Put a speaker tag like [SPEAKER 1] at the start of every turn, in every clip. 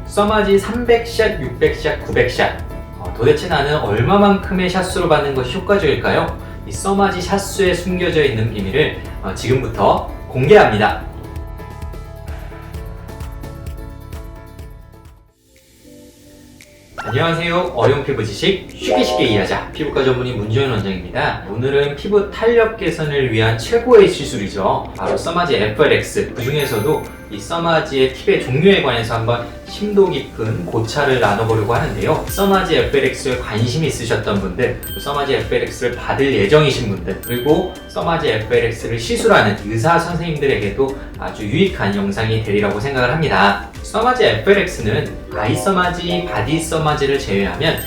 [SPEAKER 1] 써마지 300샷, 600샷, 900샷. 도대체 나는 얼마만큼의 샷수를 받는 것이 효과적일까요? 이 써마지 샷수에 숨겨져 있는 비밀을 지금부터 공개합니다. 안녕하세요. 어려운 피부 지식 쉽게 이해하자. 피부과 전문의 문주현 원장입니다. 오늘은 피부 탄력 개선을 위한 최고의 시술이죠. 바로 써마지 FLX. 그 중에서도 이 써마지의 팁의 종류에 관해서 한번 심도 깊은 고찰을 나눠보려고 하는데요. 써마지 FLX에 관심이 있으셨던 분들, 써마지 FLX를 받을 예정이신 분들, 그리고 써마지 FLX를 시술하는 의사 선생님들에게도 아주 유익한 영상이 되리라고 생각을 합니다. 써마지 FLX는 아이 써마지, 바디 써마지를 제외하면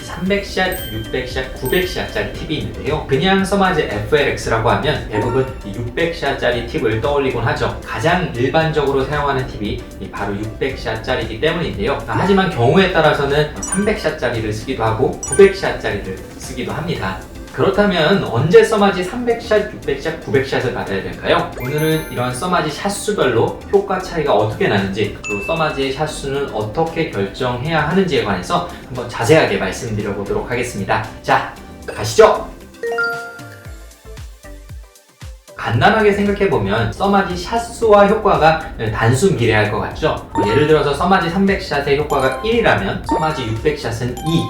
[SPEAKER 1] 300샷, 600샷, 900샷짜리 팁이 있는데요. 그냥 써마지 FLX라고 하면 대부분 600샷짜리 팁을 떠올리곤 하죠. 가장 일반적으로 사용하는 팁이 바로 600샷짜리이기 때문인데요. 하지만 경우에 따라서는 300샷짜리를 쓰기도 하고 900샷짜리를 쓰기도 합니다. 그렇다면 언제 써마지 300샷, 600샷, 900샷을 받아야 될까요? 오늘은 이런 써마지 샷수별로 효과 차이가 어떻게 나는지, 그리고 써마지의 샷수는 어떻게 결정해야 하는지에 관해서 한번 자세하게 말씀드려 보도록 하겠습니다. 자, 가시죠! 간단하게 생각해보면 써마지 샷수와 효과가 단순 비례할 것 같죠? 예를 들어서 써마지 300샷의 효과가 1이라면 써마지 600샷은 2,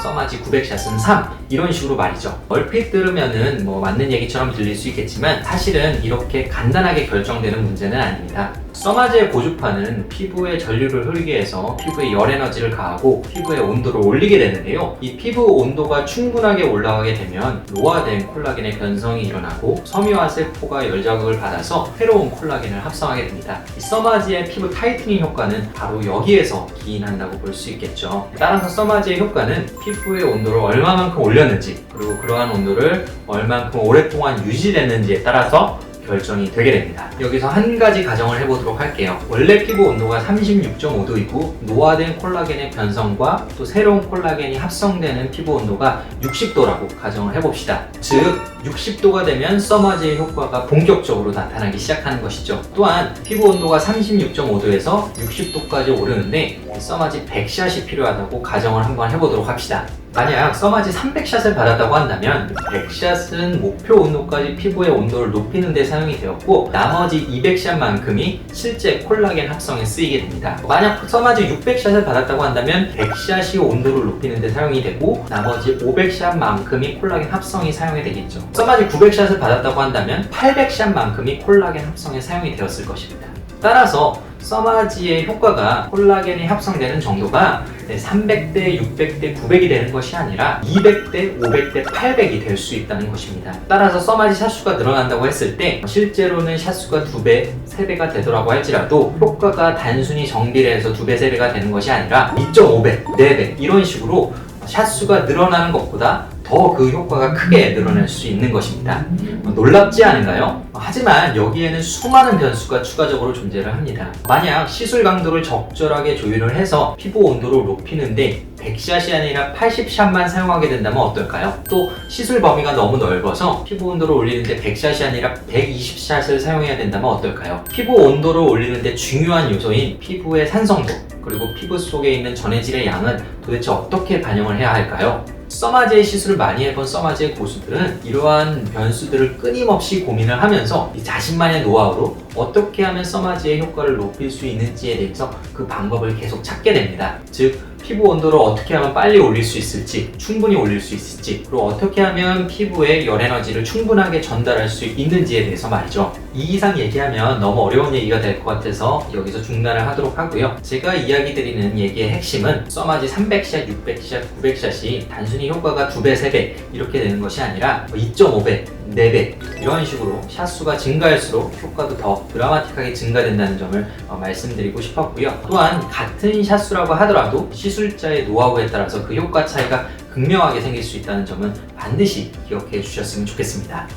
[SPEAKER 1] 써마지 900샷은 3 이런 식으로 말이죠. 얼핏 들으면은 맞는 얘기처럼 들릴 수 있겠지만 사실은 이렇게 간단하게 결정되는 문제는 아닙니다. 써마지의 고주파는 피부에 전류를 흐르게 해서 피부에 열 에너지를 가하고 피부의 온도를 올리게 되는데요. 이 피부 온도가 충분하게 올라가게 되면 노화된 콜라겐의 변성이 일어나고 섬유화 세포가 열 자극을 받아서 새로운 콜라겐을 합성하게 됩니다. 이 써마지의 피부 타이트닝 효과는 바로 여기에서 기인한다고 볼 수 있겠죠. 따라서 써마지의 효과는 피부의 온도를 얼마만큼 올렸는지, 그리고 그러한 온도를 얼만큼 오랫동안 유지됐는지에 따라서 결정이 되게 됩니다. 여기서 한 가지 가정을 해보도록 할게요. 원래 피부 온도가 36.5도이고 노화된 콜라겐의 변성과 또 새로운 콜라겐이 합성되는 피부 온도가 60도라고 가정을 해봅시다. 즉 60도가 되면 써마지의 효과가 본격적으로 나타나기 시작하는 것이죠. 또한 피부 온도가 36.5도에서 60도까지 오르는데 써마지 100샷이 필요하다고 가정을 한번 해보도록 합시다. 만약 써마지 300샷을 받았다고 한다면 100샷은 목표 온도까지 피부의 온도를 높이는 데 사용이 되었고 나머지 200샷만큼이 실제 콜라겐 합성에 쓰이게 됩니다. 만약 써마지 600샷을 받았다고 한다면 100샷이 온도를 높이는 데 사용이 되고 나머지 500샷만큼이 콜라겐 합성이 사용이 되겠죠. 써마지 900샷을 받았다고 한다면 800샷만큼이 콜라겐 합성에 사용이 되었을 것입니다. 따라서 써마지의 효과가 콜라겐이 합성되는 정도가 300대, 600대, 900이 되는 것이 아니라 200대, 500대, 800이 될 수 있다는 것입니다. 따라서 써마지 샷수가 늘어난다고 했을 때 실제로는 샷수가 2배, 3배가 되더라고 할지라도 효과가 단순히 정비례해서 2배, 3배가 되는 것이 아니라 2.5배, 4배 이런 식으로 샷수가 늘어나는 것보다 더 그 효과가 크게 늘어날 수 있는 것입니다. 놀랍지 않은가요? 하지만 여기에는 수많은 변수가 추가적으로 존재를 합니다. 만약 시술 강도를 적절하게 조율을 해서 피부 온도를 높이는데 100샷이 아니라 80샷만 사용하게 된다면 어떨까요? 또 시술 범위가 너무 넓어서 피부 온도를 올리는데 100샷이 아니라 120샷을 사용해야 된다면 어떨까요? 피부 온도를 올리는데 중요한 요소인 피부의 산성도, 그리고 피부 속에 있는 전해질의 양은 도대체 어떻게 반영을 해야 할까요? 써마지의 시술을 많이 해본 써마지의 고수들은 이러한 변수들을 끊임없이 고민을 하면서 자신만의 노하우로 어떻게 하면 써마지의 효과를 높일 수 있는지에 대해서 그 방법을 계속 찾게 됩니다. 즉 피부 온도를 어떻게 하면 빨리 올릴 수 있을지, 충분히 올릴 수 있을지, 그리고 어떻게 하면 피부에 열 에너지를 충분하게 전달할 수 있는지에 대해서 말이죠. 이 이상 얘기하면 너무 어려운 얘기가 될 것 같아서 여기서 중단을 하도록 하고요. 제가 이야기 드리는 얘기의 핵심은 써마지 300샷, 600샷, 900샷이 단순히 효과가 2배, 3배 이렇게 되는 것이 아니라 2.5배, 4배 이런 식으로 샷수가 증가할수록 효과도 더 드라마틱하게 증가된다는 점을 말씀드리고 싶었고요. 또한 같은 샷수라고 하더라도 시술자의 노하우에 따라서 그 효과 차이가 극명하게 생길 수 있다는 점은 반드시 기억해 주셨으면 좋겠습니다.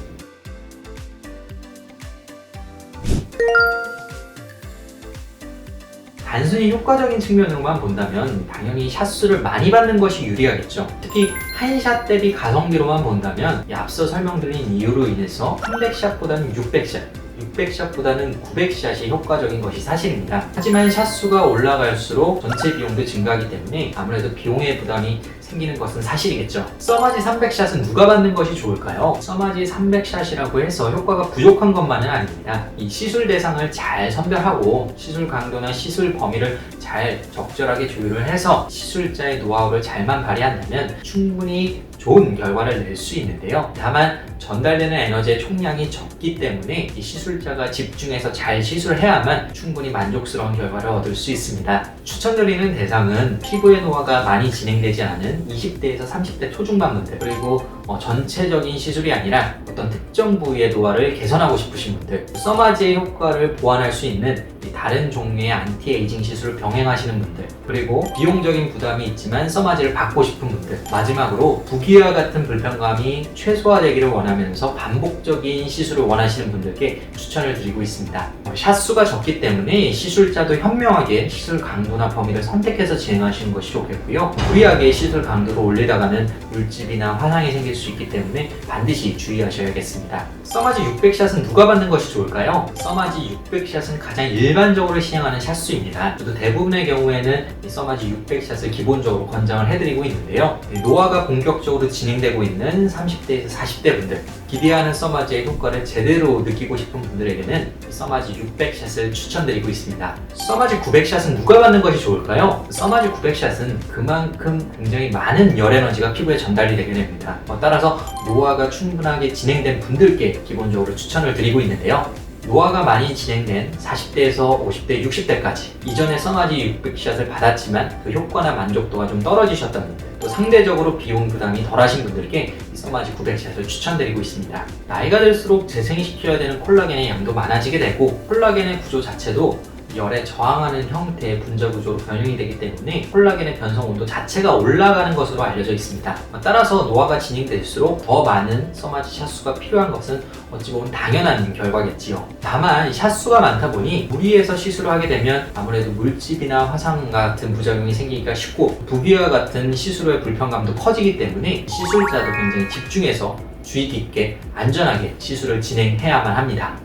[SPEAKER 1] 단순히 효과적인 측면으로만 본다면 당연히 샷수를 많이 받는 것이 유리하겠죠. 특히 한 샷 대비 가성비로만 본다면 앞서 설명드린 이유로 인해서 300샷보다는 600샷 600샷보다는 900샷이 효과적인 것이 사실입니다. 하지만 샷수가 올라갈수록 전체 비용도 증가하기 때문에 아무래도 비용의 부담이 생기는 것은 사실이겠죠. 써마지 300샷은 누가 받는 것이 좋을까요? 써마지 300샷이라고 해서 효과가 부족한 것만은 아닙니다. 이 시술 대상을 잘 선별하고 시술 강도나 시술 범위를 잘 적절하게 조율을 해서 시술자의 노하우를 잘만 발휘한다면 충분히 좋은 결과를 낼 수 있는데요. 다만 전달되는 에너지의 총량이 적기 때문에 이 시술자가 집중해서 잘 시술해야만 충분히 만족스러운 결과를 얻을 수 있습니다. 추천드리는 대상은 피부의 노화가 많이 진행되지 않은 20대에서 30대 초중반 분들, 그리고 전체적인 시술이 아니라 어떤 특정 부위의 노화를 개선하고 싶으신 분들, 써마지의 효과를 보완할 수 있는 다른 종류의 안티에이징 시술을 병행하시는 분들, 그리고 비용적인 부담이 있지만 써마지를 받고 싶은 분들, 마지막으로 부기와 같은 불편감이 최소화되기를 원하면서 반복적인 시술을 원하시는 분들께 추천을 드리고 있습니다. 샷수가 적기 때문에 시술자도 현명하게 시술 강도나 범위를 선택해서 진행하시는 것이 좋겠고요. 무리하게 시술 강도를 올리다가는 물집이나 화상이 생길 수 있기 때문에 반드시 주의하셔야겠습니다. 써마지 600샷은 누가 받는 것이 좋을까요? 써마지 600샷은 가장 일반적으로 시행하는 샷수입니다. 저도 대부분의 경우에는 이 써마지 600샷을 기본적으로 권장을 해드리고 있는데요. 노화가 본격적으로 진행되고 있는 30대에서 40대 분들, 기대하는 써마지의 효과를 제대로 느끼고 싶은 분들에게는 써마지 600샷을 추천드리고 있습니다. 써마지 900샷은 누가 받는 것이 좋을까요? 써마지 900샷은 그만큼 굉장히 많은 열 에너지가 피부에 전달이 되게 됩니다. 따라서 노화가 충분하게 진행된 분들께 기본적으로 추천을 드리고 있는데요. 노화가 많이 진행된 40대에서 50대, 60대까지 이전에 써마지 600샷을 받았지만 그 효과나 만족도가 좀 떨어지셨던 분들, 또 상대적으로 비용 부담이 덜하신 분들께 써마지 900샷을 추천드리고 있습니다. 나이가 들수록 재생시켜야 되는 콜라겐의 양도 많아지게 되고 콜라겐의 구조 자체도 열에 저항하는 형태의 분자 구조로 변형이 되기 때문에 콜라겐의 변성 온도 자체가 올라가는 것으로 알려져 있습니다. 따라서 노화가 진행될수록 더 많은 써마지 샷수가 필요한 것은 어찌 보면 당연한 결과겠지요. 다만 샷수가 많다 보니 무리해서 시술을 하게 되면 아무래도 물집이나 화상 같은 부작용이 생기기가 쉽고 부비와 같은 시술의 불편감도 커지기 때문에 시술자도 굉장히 집중해서 주의 깊게 안전하게 시술을 진행해야만 합니다.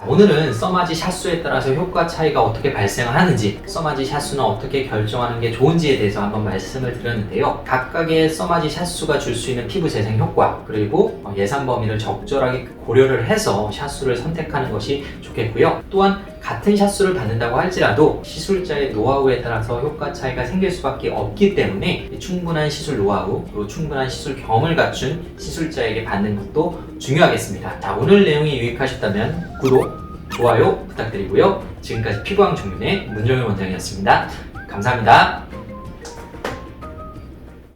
[SPEAKER 1] 오늘은 써마지 샷수에 따라서 효과 차이가 어떻게 발생하는지, 써마지 샷수는 어떻게 결정하는 게 좋은지에 대해서 한번 말씀을 드렸는데요. 각각의 써마지 샷수가 줄 수 있는 피부 재생 효과, 그리고 예산 범위를 적절하게 고려를 해서 샷수를 선택하는 것이 좋겠고요. 또한 같은 샷수를 받는다고 할지라도 시술자의 노하우에 따라서 효과 차이가 생길 수밖에 없기 때문에 충분한 시술 노하우, 그리고 충분한 시술 경험을 갖춘 시술자에게 받는 것도 중요하겠습니다. 자, 오늘 내용이 유익하셨다면 구독, 좋아요 부탁드리고요. 지금까지 피부왕 정윤의 문정윤 원장이었습니다. 감사합니다.